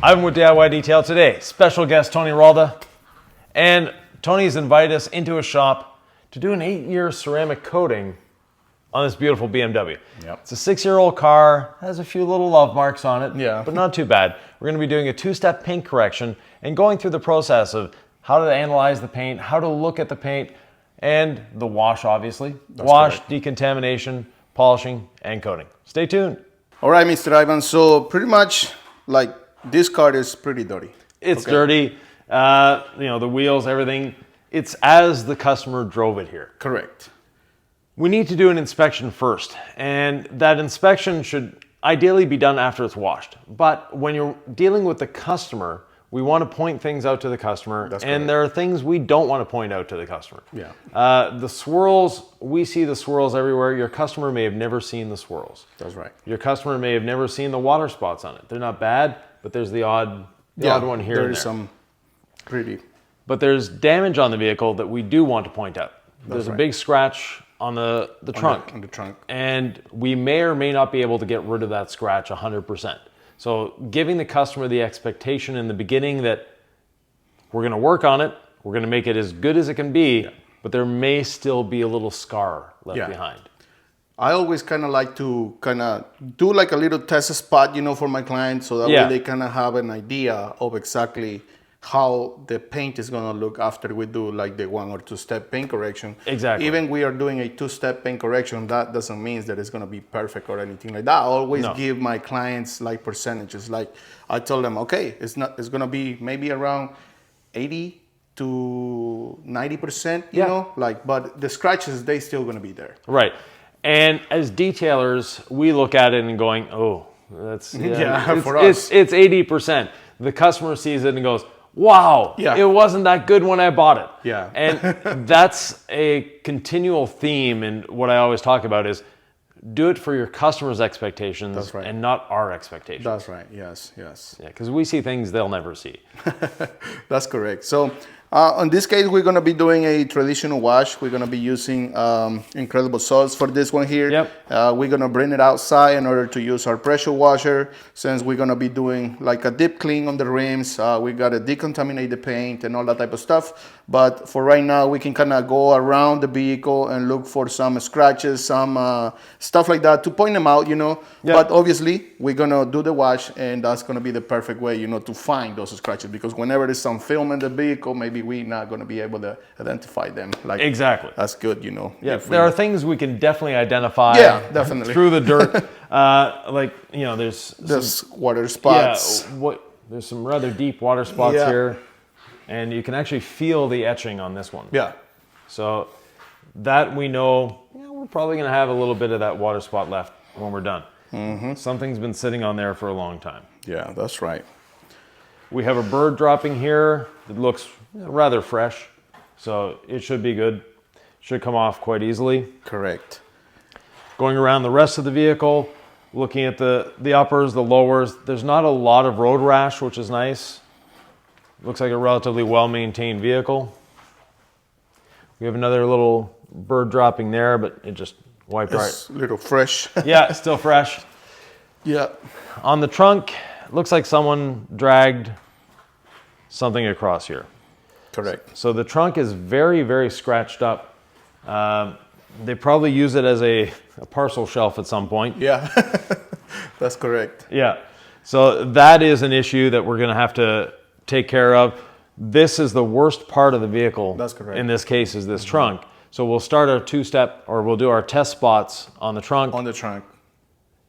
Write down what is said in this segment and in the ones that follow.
I'm with DIY Detail today. Special guest Tony Ralda. And Tony's invited us into a shop to do an 8-year ceramic coating on this beautiful BMW. Yep. It's a 6-year-old car, has a few little love marks on it, Yeah. but not too bad. We're going to be doing a 2-step paint correction and going through the process of how to analyze the paint, how to look at the paint, and the wash, obviously. Wash, correct. decontamination, polishing, and coating. Stay tuned. All right, Mr. Ivan. So pretty much, like, this car is pretty dirty. It's dirty. The wheels, everything. It's as the customer drove it here. Correct. We need to do an inspection first, and that inspection should ideally be done after it's washed. But when you're dealing with the customer, we want to point things out to the customer, That's and correct. there are things we don't want to point out to the customer. Yeah. The swirls, we see the swirls everywhere. Your customer may have never seen the swirls. That's right. Your customer may have never seen the water spots on it. They're not bad, but there's the odd one here and There there. is some pretty. But there's damage on the vehicle that we do want to point out. There's a right. big scratch on the trunk. On the trunk. And we may or may not be able to get rid of that scratch 100%. So giving the customer the expectation in the beginning that we're going to work on it, we're going to make it as good as it can be, but there may still be a little scar left behind. I always kind of like to kind of do like a little test spot, for my clients, so that way they kind of have an idea of exactly how the paint is going to look after we do like the 1 or 2 step paint correction. Exactly. Even we are doing a 2-step paint correction, that doesn't mean that it's going to be perfect or anything like that. I always give my clients like percentages. Like I tell them, okay, it's going to be maybe around 80 to 90%, you know, but the scratches, they still going to be there. Right. And as detailers, we look at it and going, oh, that's for us. It's 80%. The customer sees it and goes, wow, it wasn't that good when I bought it. Yeah. And that's a continual theme, and what I always talk about is do it for your customer's expectations and not our expectations. That's right. Yes. Yeah, because we see things they'll never see. That's correct. So in this case, we're going to be doing a traditional wash. We're going to be using incredible salts for this one here. Yep. We're going to bring it outside in order to use our pressure washer. Since we're going to be doing like a deep clean on the rims, we got to decontaminate the paint and all that type of stuff. But for right now, we can kind of go around the vehicle and look for some scratches, some stuff like that to point them out, Yep. But obviously, we're going to do the wash, and that's going to be the perfect way, to find those scratches. Because whenever there's some film in the vehicle, maybe we're not going to be able to identify them. Like exactly. That's good, Yeah, there are things we can definitely identify. Definitely. Through the dirt. There's water spots. There's some rather deep water spots here. And you can actually feel the etching on this one. Yeah. So that we know, we're probably going to have a little bit of that water spot left when we're done. Mm-hmm. Something's been sitting on there for a long time. Yeah, that's right. We have a bird dropping here. It looks rather fresh, so it should be good. Should come off quite easily. Correct. Going around the rest of the vehicle, looking at the uppers, the lowers, there's not a lot of road rash, which is nice. Looks like a relatively well-maintained vehicle. We have another little bird dropping there, but it just wiped right. It's a little fresh. Yeah, still fresh. Yeah. On the trunk, looks like someone dragged something across here. Correct. So the trunk is very, very scratched up. They probably use it as a parcel shelf at some point. Yeah, that's correct. Yeah. So that is an issue that we're going to have to take care of. This is the worst part of the vehicle. That's correct. In this case is this trunk. So we'll start our 2-step, or we'll do our test spots on the trunk. On the trunk.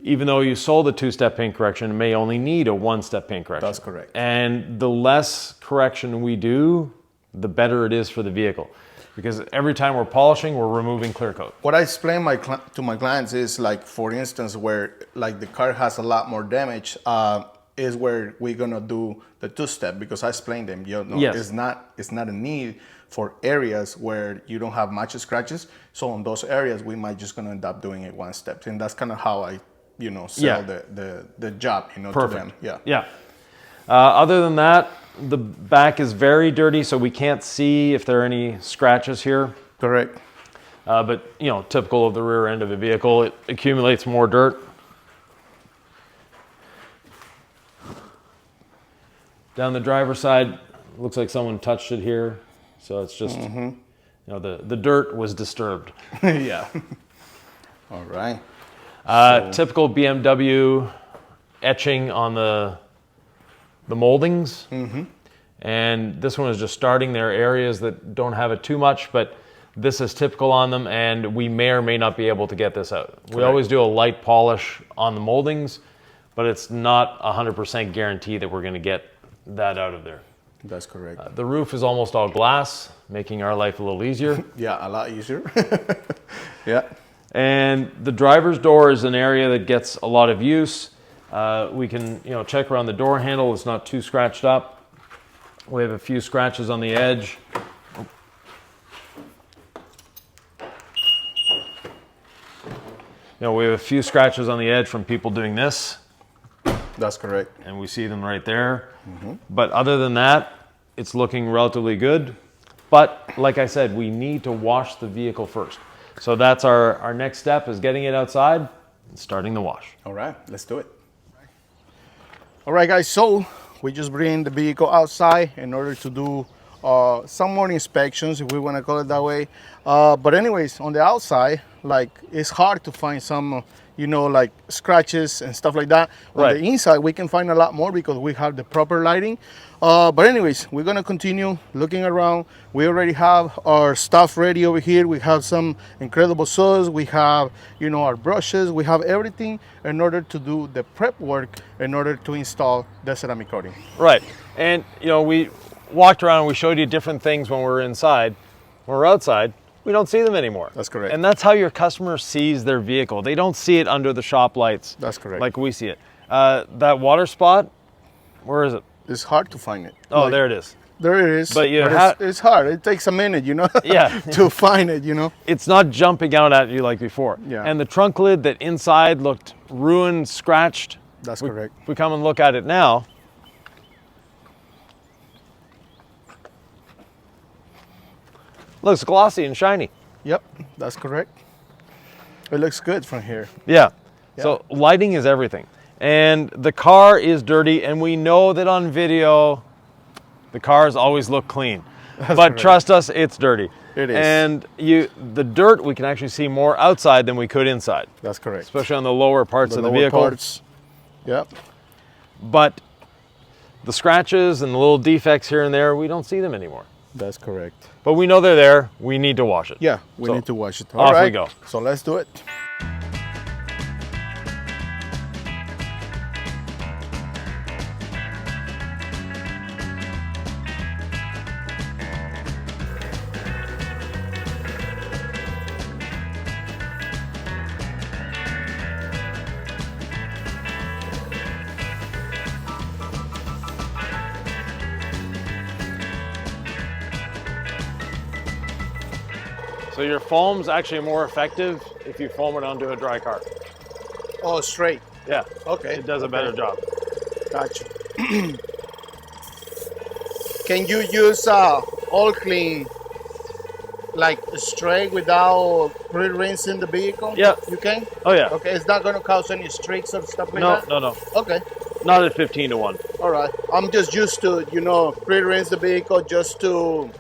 Even though you sold a 2-step paint correction, it may only need a 1-step paint correction. That's correct. And the less correction we do, the better it is for the vehicle. Because every time we're polishing, we're removing clear coat. What I explain to my clients is, like, for instance, where like the car has a lot more damage, is where we're gonna do the 2-step, because I explained them, Yes. it's not a need for areas where you don't have much scratches. So on those areas, we might just gonna end up doing it 1-step, and that's kind of how I, sell the job, Perfect. to them. Yeah. Yeah. Other than that, the back is very dirty, so we can't see if there are any scratches here. Correct. But typical of the rear end of a vehicle, it accumulates more dirt. Down the driver's side, looks like someone touched it here. So it's just, you know, the dirt was disturbed. Yeah. All right. Typical BMW etching on the moldings. And this one is just starting. There are areas that don't have it too much, but this is typical on them, and we may or may not be able to get this out. Correct. We always do a light polish on the moldings, but it's not 100% guarantee that we're going to get that out of there. That's correct. The roof is almost all glass, making our life a little easier. Yeah, a lot easier. Yeah. And the driver's door is an area that gets a lot of use. We can, you know, check around the door handle. It's not too scratched up. We have a few scratches on the edge. You know, we have a few scratches on the edge from people doing this. That's correct. And we see them right there. But other than that, it's looking relatively good. But like I said, we need to wash the vehicle first. So that's our next step, is getting it outside and starting the wash. All right, let's do it. All right, guys, so we just bring the vehicle outside in order to do some more inspections, if we want to call it that way. But anyways, on the outside, like, it's hard to find some, you know, like scratches and stuff like that. Right. On the inside, we can find a lot more because we have the proper lighting. But anyways, we're gonna continue looking around. We already have our stuff ready over here. We have some incredible saws. We have, you know, our brushes. We have everything in order to do the prep work in order to install the ceramic coating. Right. And, you know, we walked around and we showed you different things when we were inside. When we're outside, we don't see them anymore. That's correct. And that's how your customer sees their vehicle. They don't see it under the shop lights. That's correct. Like we see it. That water spot, where is it? It's hard to find it. Oh, like, there it is. there it is. But it's hard. It takes a minute, you know, Yeah. to find it, you know. It's not jumping out at you like before. Yeah. And the trunk lid that inside looked ruined, scratched. That's correct. If we come and look at it now, looks glossy and shiny. Yep, that's correct. It looks good from here. Yeah. So lighting is everything. And the car is dirty, and we know that on video, the cars always look clean. But correct. trust us, it's dirty. It is. And the dirt, we can actually see more outside than we could inside, That's correct. especially on the lower parts of the lower vehicle. parts. Yep. But the scratches and the little defects here and there, we don't see them anymore. That's correct. But we know they're there. We need to wash it. Yeah, we So, need to wash it. off All right, we go. So let's do it. So your foam's actually more effective if you foam it onto a dry car. Oh, straight. Yeah. Okay. It does a better job. Gotcha. Can you use all clean, like straight without pre-rinsing the vehicle? Yeah. You can? Oh yeah. Okay, it's not gonna cause any streaks or stuff like No, that? no. Okay, Not at 15 to 1. all right. I'm just used to, you know, pre-rinse the vehicle just to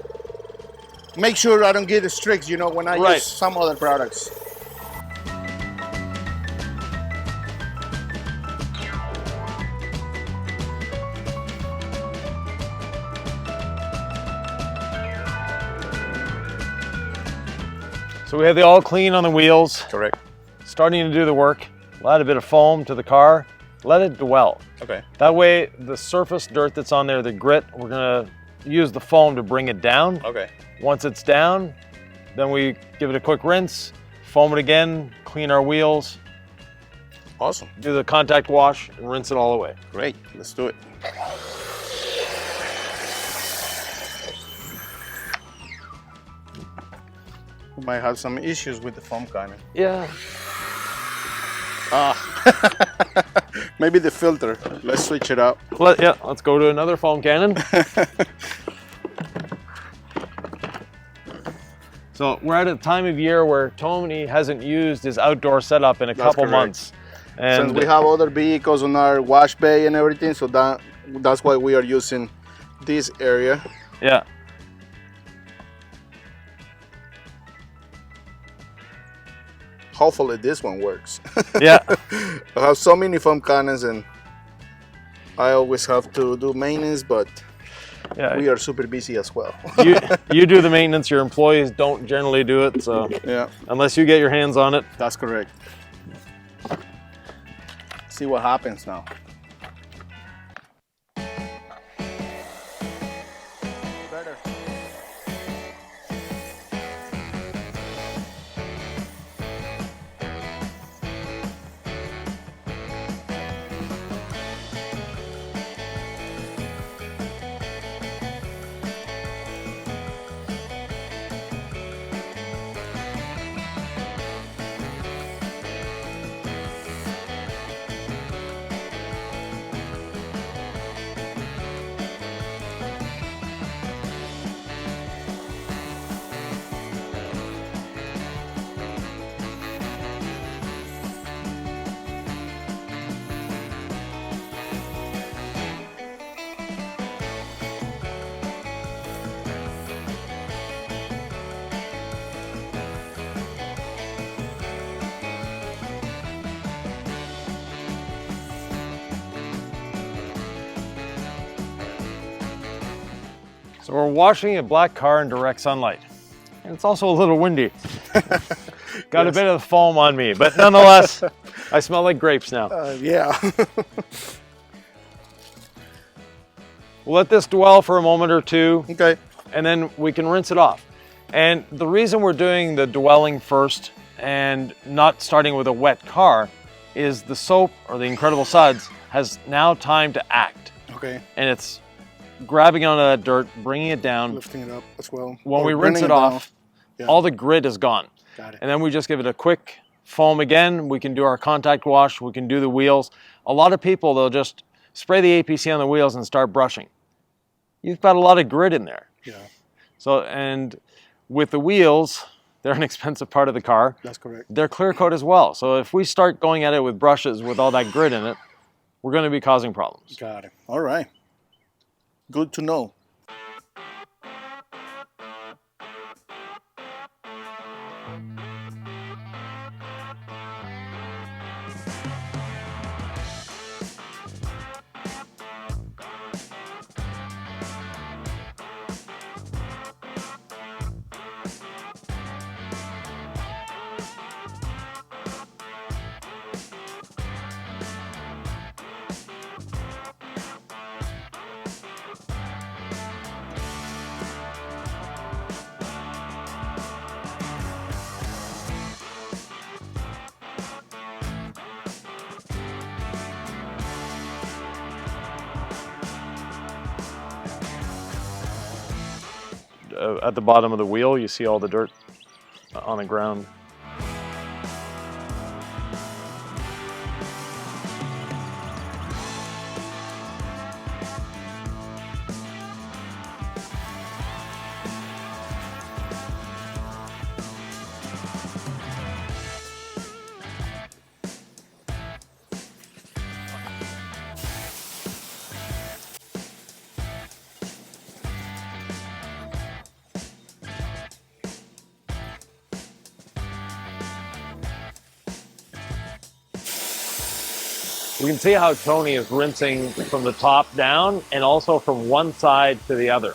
make sure I don't get the streaks, you know, when I Right. use some other products. So we have the all clean on the wheels, Correct. starting to do the work. Add a bit of foam to the car. Let it dwell. Okay. That way, the surface dirt that's on there, the grit, we're gonna use the foam to bring it down. Okay. Once it's down, then we give it a quick rinse, foam it again, clean our wheels, Awesome. do the contact wash, and rinse it all away. Great. Let's do it. We might have some issues with the foam kind of. Yeah. Maybe the filter. Let's switch it out. Let's go to another foam cannon. So we're at a time of year where Tony hasn't used his outdoor setup in a couple correct. months. And Since we have other vehicles on our wash bay and everything, so that That's why we are using this area. Yeah. Hopefully this one works. Yeah. I have so many foam cannons and I always have to do maintenance, but Yeah. we are super busy as well. you do the maintenance, your employees don't generally do it, so Yeah, unless you get your hands on it. that's correct. See what happens now. Better. So we're washing a black car in direct sunlight. And it's also a little windy. Got a bit of the foam on me, but nonetheless, I smell like grapes now. Yeah. We'll let this dwell for a moment or two, Okay. and then we can rinse it off. And the reason we're doing the dwelling first and not starting with a wet car is the soap, or the Incredible Suds, has now time to act. Okay. And it's grabbing onto that dirt, bringing it down. Lifting it up as well. When Or we rinse bringing it down. off, Yeah. all the grit is gone. Got it. And then we just give it a quick foam again. We can do our contact wash. We can do the wheels. A lot of people, they'll just spray the APC on the wheels and start brushing. You've got a lot of grit in there. Yeah, So, and with the wheels, they're an expensive part of the car. that's correct. They're clear coat as well. So if we start going at it with brushes with all that grit in it, we're going to be causing problems. Got it. All right. Good to know. At the bottom of the wheel, you see all the dirt on the ground. We can see how Tony is rinsing from the top down and also from one side to the other.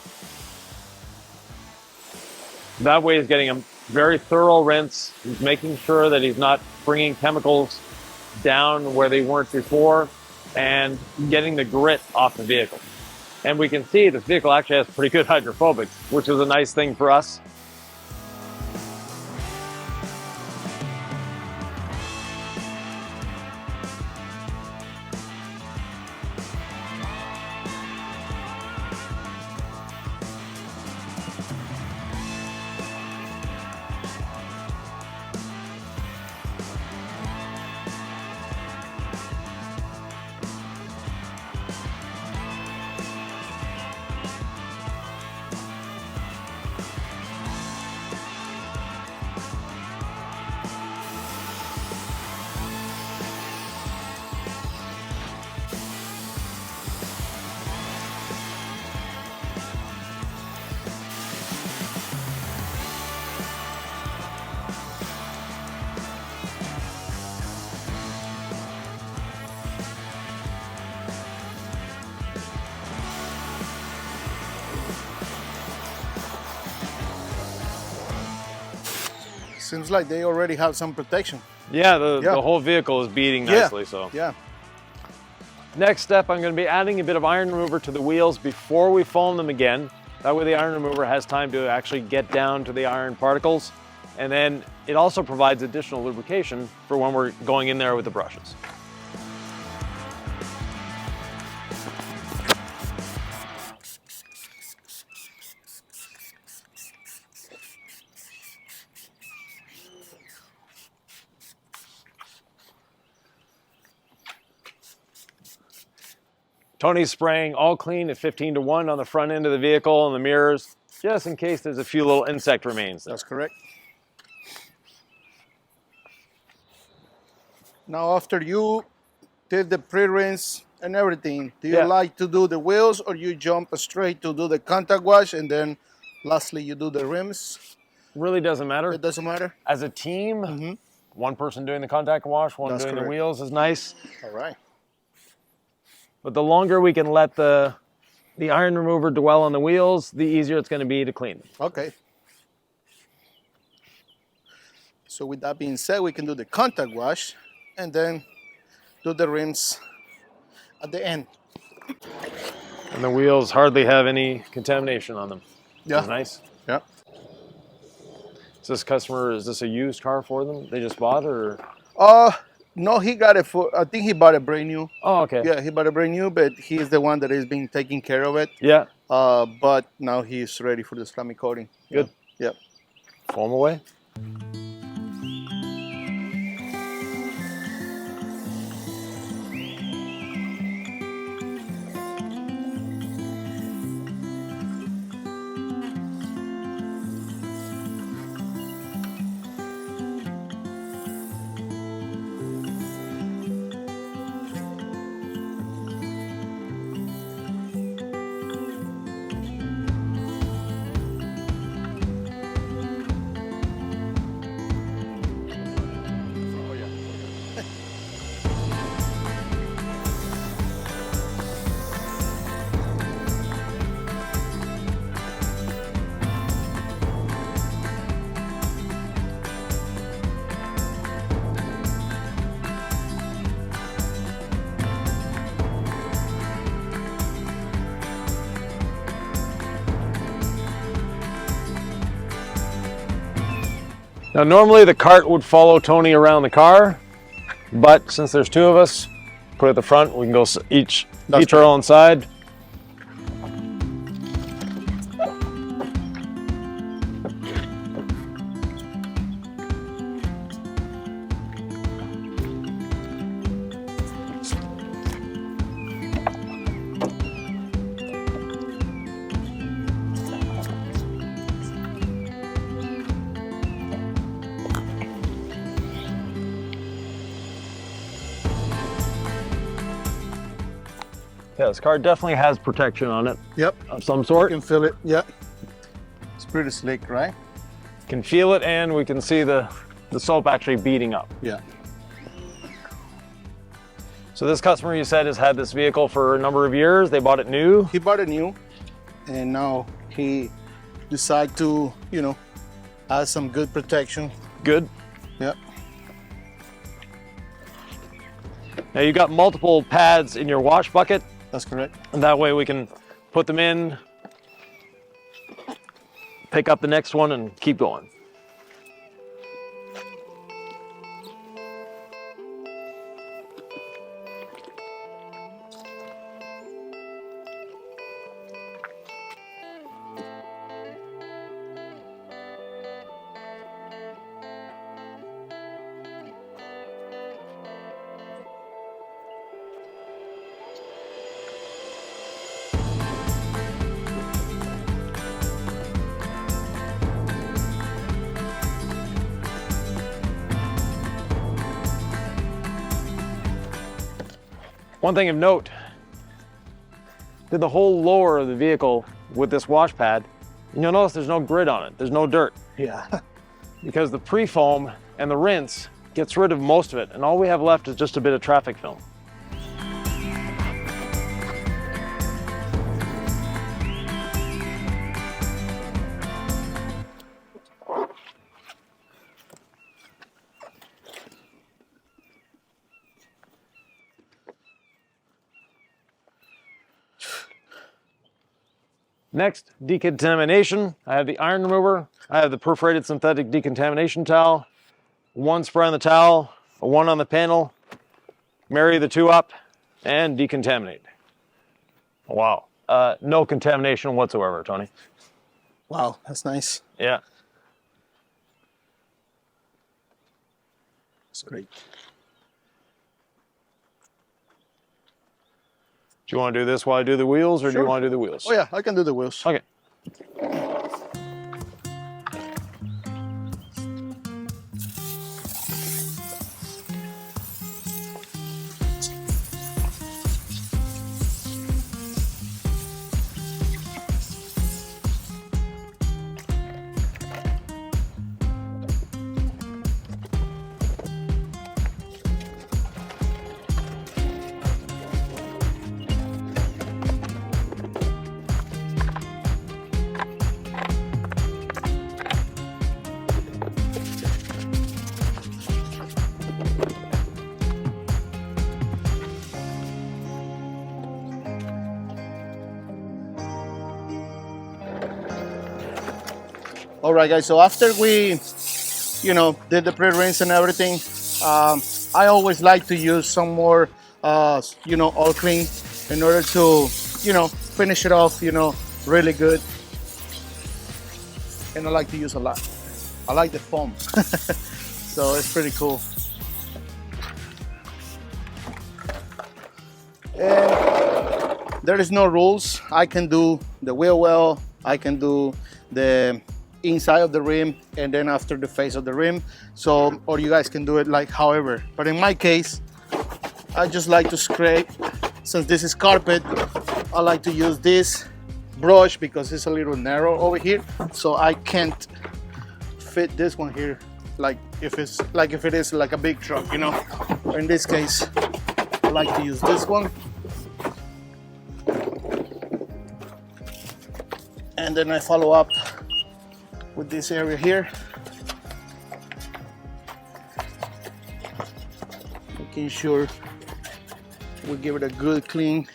That way he's getting a very thorough rinse. He's making sure that he's not bringing chemicals down where they weren't before and getting the grit off the vehicle. And we can see this vehicle actually has pretty good hydrophobics, which is a nice thing for us. Seems like they already have some protection. Yeah, the whole vehicle is beading nicely. So Yeah. next step, I'm going to be adding a bit of iron remover to the wheels before we foam them again. That way the iron remover has time to actually get down to the iron particles. And then it also provides additional lubrication for when we're going in there with the brushes. Tony's spraying all clean at 15:1 on the front end of the vehicle and the mirrors, just in case there's a few little insect remains there. That's correct. Now, after you did the pre-rinse and everything, do you like to do the wheels, or you jump straight to do the contact wash and then lastly you do the rims? Really doesn't matter. It doesn't matter? As a team, one person doing the contact wash, one doing the wheels is nice. All right. But the longer we can let the iron remover dwell on the wheels, the easier it's going to be to clean them. Okay. So with that being said, we can do the contact wash and then do the rims at the end. And the wheels hardly have any contamination on them. Yeah. Which is nice. Yeah. Is this a used car for them they just bought, or? No, he got it for, I think he bought it brand new. Oh, okay. Yeah, he bought it brand new, but he's the one that is being taking care of it. Yeah. But now he's ready for the ceramic coating. Good. Yeah. Foam away. Now normally the cart would follow Tony around the car, but since there's two of us, put it at the front, we can go each our own side. Yeah, this car definitely has protection on it. Yep. Of some sort. You can feel it. Yeah. It's pretty slick, right? Can feel it, and we can see the soap actually beading up. Yeah. So this customer, you said, has had this vehicle for a number of years. They bought it new. He bought it new, and now he decided to, add some good protection. Good. Yeah. Now you got multiple pads in your wash bucket. That's correct. And that way we can put them in, pick up the next one, and keep going. One thing of note, did the whole lower of the vehicle with this wash pad, and you'll notice there's no grit on it, there's no dirt. Yeah. Because the pre-foam and the rinse gets rid of most of it, and all we have left is just a bit of traffic film. Next, decontamination. I have the iron remover. I have the perforated synthetic decontamination towel. One spray on the towel, one on the panel. Marry the two up and decontaminate. Wow. No contamination whatsoever, Tony. Wow, that's nice. Yeah. That's great. Do you want to do this while I do the wheels, or do you want to do the wheels? Oh yeah, I can do the wheels. Okay. All right, guys. So after we, did the pre-rinse and everything, I always like to use some more, all clean in order to, finish it off, really good. And I like to use a lot. I like the foam, so it's pretty cool. And there is no rules. I can do the wheel well. I can do the inside of the rim and then after the face of the rim, so, or you guys can do it like however, but in my case I just like to scrape. Since this is carpet, I like to use this brush because it's a little narrow over here, so I can't fit this one here like if it is like a big truck, or in this case I like to use this one, and then I follow up with this area here, making sure we give it a good clean.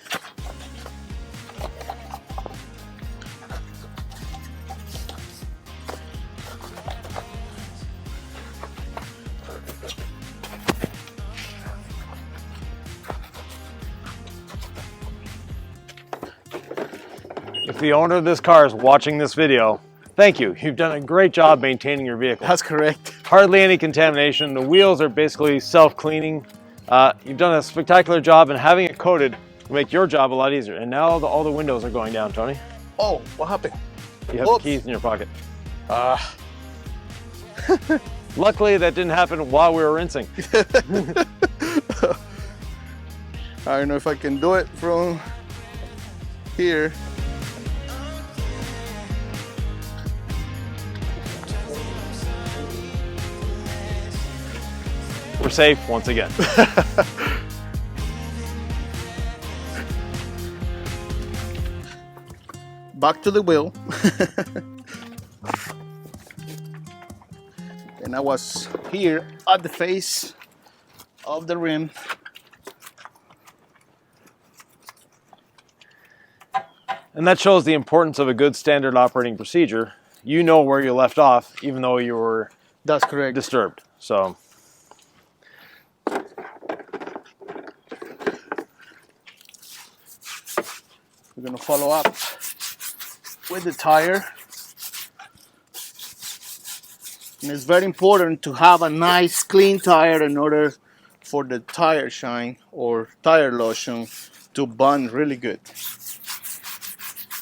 If the owner of this car is watching this video, thank you. You've done a great job maintaining your vehicle. That's correct. Hardly any contamination. The wheels are basically self-cleaning. You've done a spectacular job, and having it coated will make your job a lot easier. And now all the windows are going down, Tony. Oh, what happened? You have the keys in your pocket. Luckily, that didn't happen while we were rinsing. I don't know if I can do it from here. We're safe once again. Back to the wheel. And I was here at the face of the rim. And that shows the importance of a good standard operating procedure. You know where you left off, even though you were That's correct. disturbed. So. We're gonna follow up with the tire. And it's very important to have a nice clean tire in order for the tire shine or tire lotion to bond really good.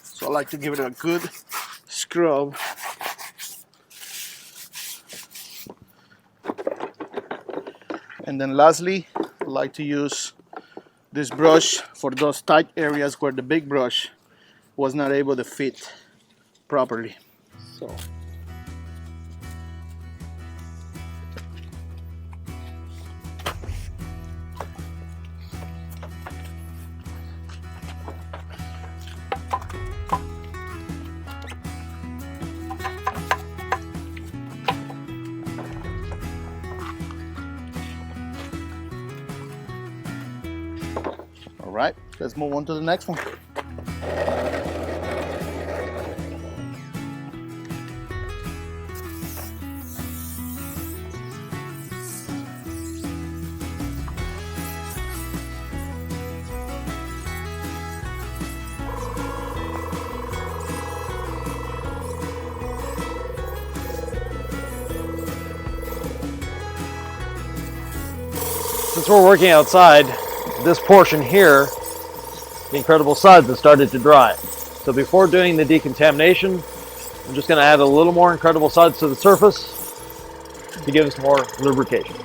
So I like to give it a good scrub. And then lastly, I like to use this brush for those tight areas where the big brush was not able to fit properly. So all right, let's move on to the next one. Since we're working outside, this portion here, the incredible suds, has started to dry. So before doing the decontamination, I'm just going to add a little more incredible suds to the surface to give us more lubrication.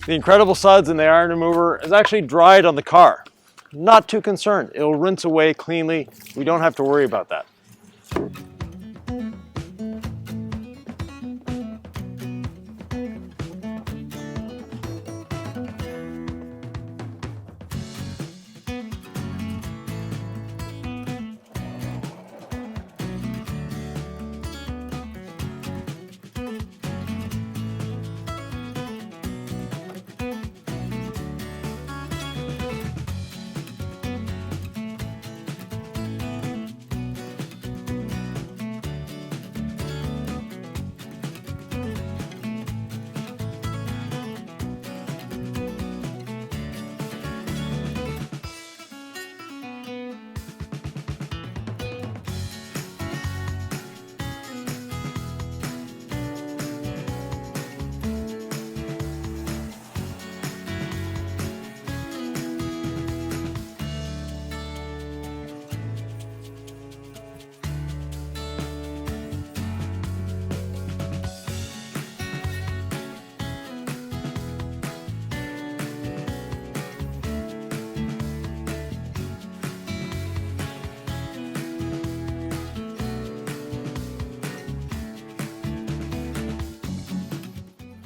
The incredible suds and the iron remover is actually dried on the car. Not too concerned. It'll rinse away cleanly. We don't have to worry about that.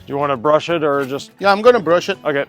Do you want to brush it or just? Yeah, I'm gonna brush it. Okay.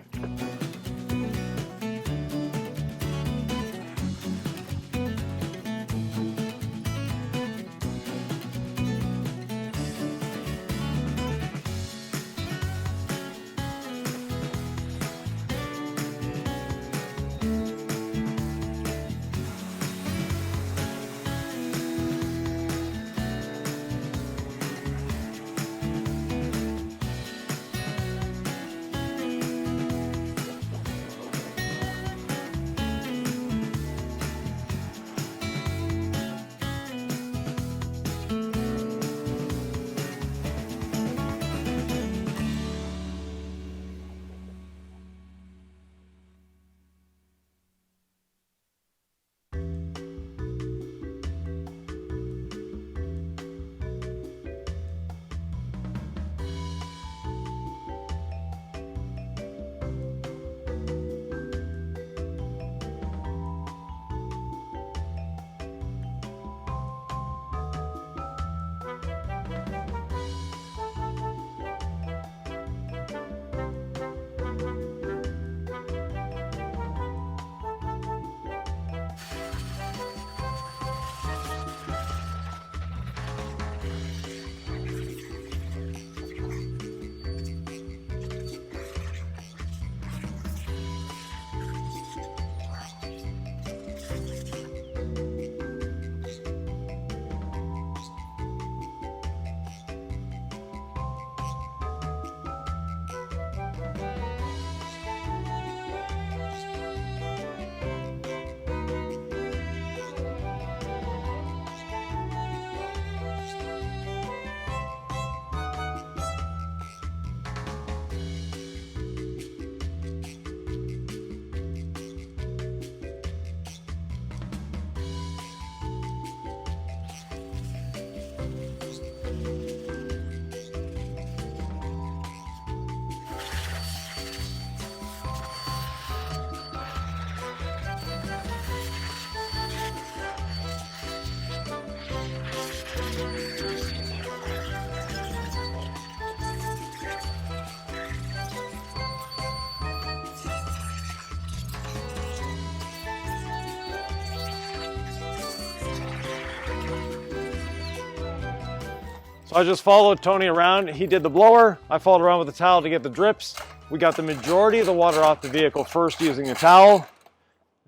So I just followed Tony around. He did the blower. I followed around with the towel to get the drips. We got the majority of the water off the vehicle first using the towel.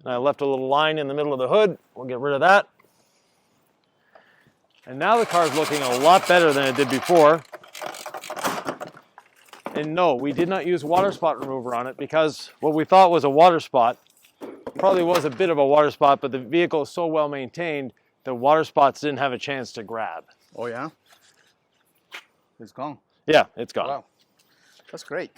And I left a little line in the middle of the hood. We'll get rid of that. And now the car's looking a lot better than it did before. And no, we did not use water spot remover on it because what we thought was a water spot probably was a bit of a water spot, but the vehicle is so well maintained that water spots didn't have a chance to grab. Oh yeah? It's gone. Yeah, it's gone. Wow, that's great.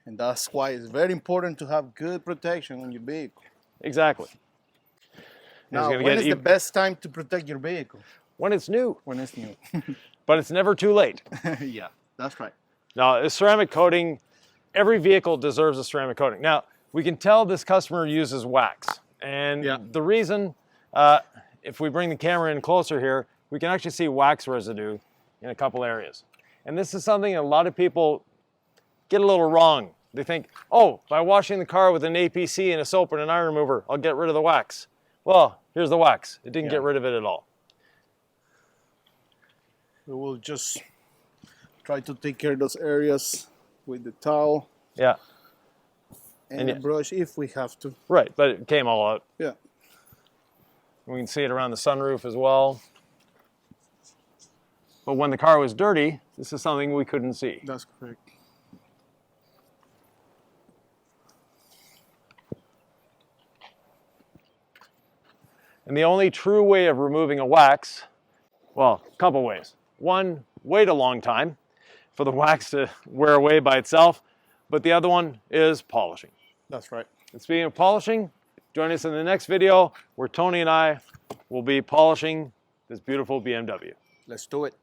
And that's why it's very important to have good protection on your vehicle. Exactly. Now, when is the best time to protect your vehicle? When it's new. When it's new. But it's never too late. Yeah, that's right. Now, a ceramic coating, every vehicle deserves a ceramic coating. Now, we can tell this customer uses wax. And the reason, if we bring the camera in closer here, we can actually see wax residue in a couple areas. And this is something a lot of people get a little wrong. They think, oh, by washing the car with an APC and a soap and an iron remover, I'll get rid of the wax. Well, here's the wax. It didn't get rid of it at all. We will just try to take care of those areas with the towel. Yeah. And the brush if we have to. Right, but it came all out. Yeah. We can see it around the sunroof as well. But when the car was dirty, this is something we couldn't see. That's correct. And the only true way of removing a wax, well, a couple ways. One, wait a long time for the wax to wear away by itself. But the other one is polishing. That's right. And speaking of polishing, join us in the next video where Tony and I will be polishing this beautiful BMW. Let's do it.